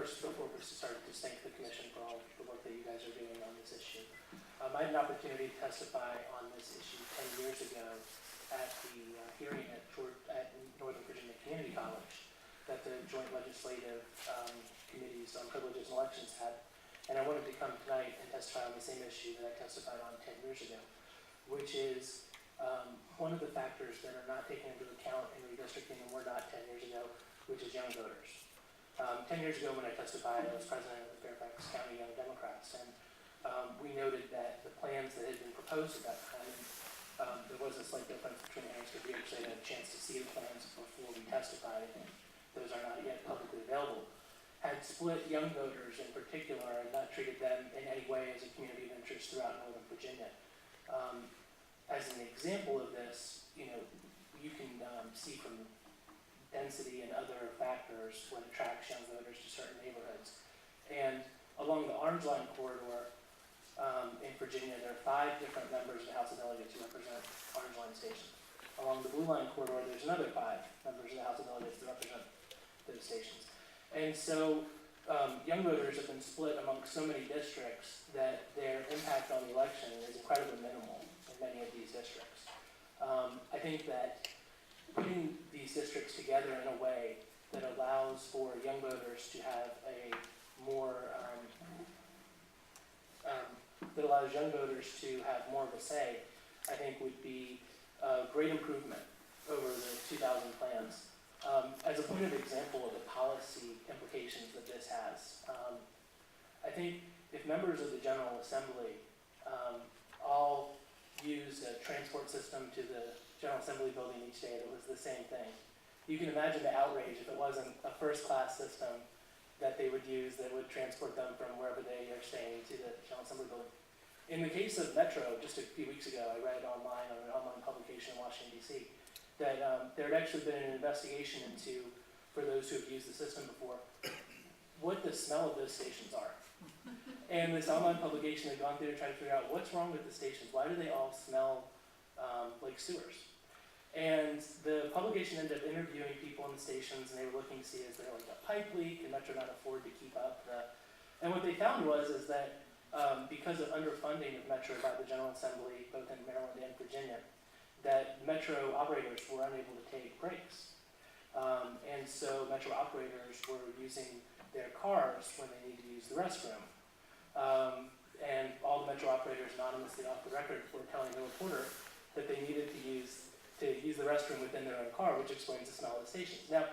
first, before we start, just thank the Commission for all the work that you guys are doing on this issue. I had an opportunity to testify on this issue 10 years ago at the hearing at Northern Virginia Community College that the Joint Legislative Committees on Privileges and Elections had. And I wanted to come tonight and testify on the same issue that I testified on 10 years ago, which is one of the factors that are not taken into account in redistricting and were not 10 years ago, which is young voters. 10 years ago when I testified, I was president of the Fairfax County Young Democrats, and we noted that the plans that had been proposed at that time, there was a slight difference between hearings because we actually had a chance to see the plans before we testified, and those are not yet publicly available, had split young voters in particular and not treated them in any way as a community of interest throughout Northern Virginia. As an example of this, you can see from density and other factors what attracts young voters to certain neighborhoods. And along the Orange Line corridor in Virginia, there are 5 different members of the House of Delegates who represent Orange Line stations. Along the Blue Line corridor, there's another 5 members of the House of Delegates that represent those stations. And so young voters have been split among so many districts that their impact on the election is incredibly minimal in many of these districts. I think that putting these districts together in a way that allows for young voters to have a more, more of a say, I think would be a great improvement over the 2000 plans. As a point of example of the policy implications that this has, I think if members of the General Assembly all used a transport system to the General Assembly building each day that was the same thing, you can imagine the outrage if it wasn't a first-class system that they would use that would transport them from wherever they are staying to the General Assembly building. In the case of Metro, just a few weeks ago, I read online on an online publication in Washington, D.C., that there had actually been an investigation into, for those who have used the system before, what the smell of those stations are. And this online publication had gone through to try to figure out what's wrong with the stations. Why do they all smell like sewers? And the publication ended up interviewing people in the stations, and they were looking to see is there like a pipe leak, and Metro not afford to keep up and what they found was is that because of underfunding of Metro by the General Assembly, both in Maryland and Virginia, that Metro operators were unable to take breaks. And so Metro operators were using their cars when they need to use the restroom. And all the Metro operators anonymously off the record were telling the reporter that they needed to use the restroom within their own car, which explains the smell of the stations. Now,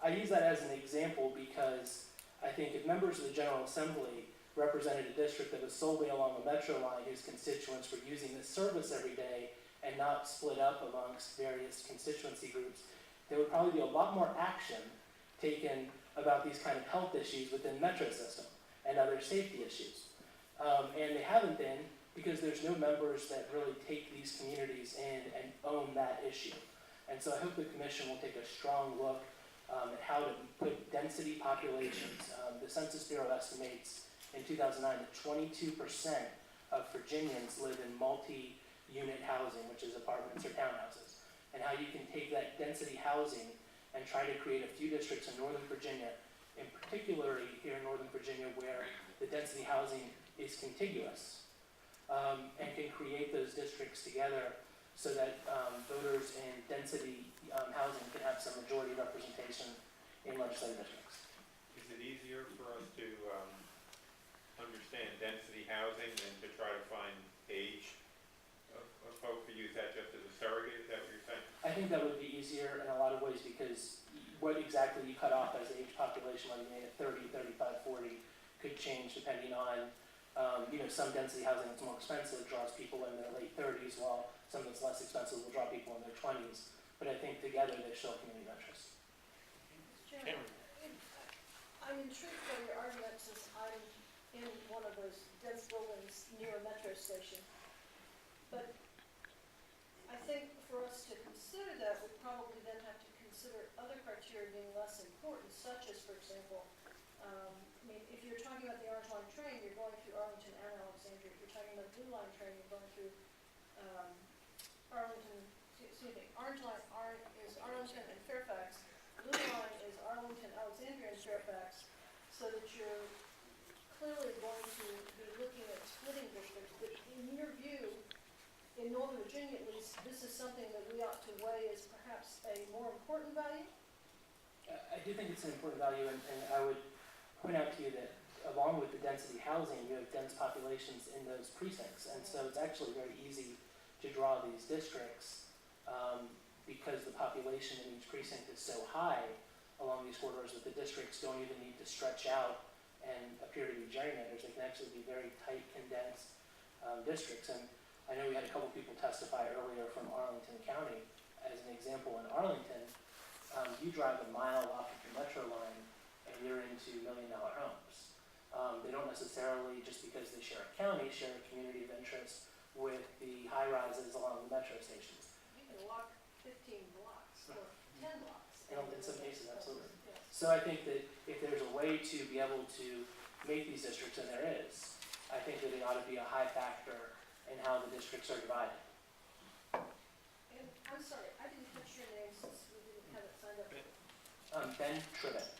I use that as an example because I think if members of the General Assembly represented a district that was solely along the Metro line whose constituents were using this service every day and not split up amongst various constituency groups, there would probably be a lot more action taken about these kind of health issues within Metro system and other safety issues. And they haven't been because there's no members that really take these communities in and own that issue. And so I hope the Commission will take a strong look at how to put density populations. The Census Bureau estimates in 2009 that 22% of Virginians live in multi-unit housing, which is apartments or townhouses, and how you can take that density housing and try to create a few districts in Northern Virginia, in particular here in Northern Virginia where the density housing is contiguous, and can create those districts together so that voters in density housing can have some majority representation in legislative districts. Is it easier for us to understand density housing than to try to find age of folks who use that just as a surrogate? Is that what you're saying? I think that would be easier in a lot of ways because what exactly you cut off as age population, whether you made it 30, 35, 40, could change depending on, some density housing that's more expensive draws people in their late 30s, while some that's less expensive will draw people in their 20s. But I think together they're still community of interest. Chairman, I'm intrigued by your argument since I'm in one of those dense buildings near a metro station. But I think for us to consider that, we'd probably then have to consider other criteria being less important, such as, for example, if you're talking about the Orange Line train, you're going through Arlington and Alexandria. If you're talking about the Blue Line train, you're going through Orange Line is Arlington and Fairfax. Blue Line is Arlington, Alexandria, and Fairfax. So the in Northern Virginia at least, this is something that we ought to weigh as perhaps a more important value? I do think it's an important value, and I would point out to you that along with the density housing, you have dense populations in those precincts, and so it's actually very easy to draw these districts because the population in each precinct is so high along these corridors that the districts don't even need to stretch out and appear to be gerrymandered. They can actually be very tight, condensed districts. And I know we had a couple people testify earlier from Arlington County. As an example, in Arlington, you drive a mile off of the metro line and you're into million-dollar homes. They don't necessarily, just because they share a county, share a community of interest with the high-rises along the metro stations. You can walk 15 blocks or 10 blocks. In some cases, absolutely. Yes. So I think that if there's a way to be able to make these districts, and there is, I think that it ought to be a high factor in how the districts are divided. And I'm sorry, I didn't catch your name since we didn't have it signed up. Ben Tribbett.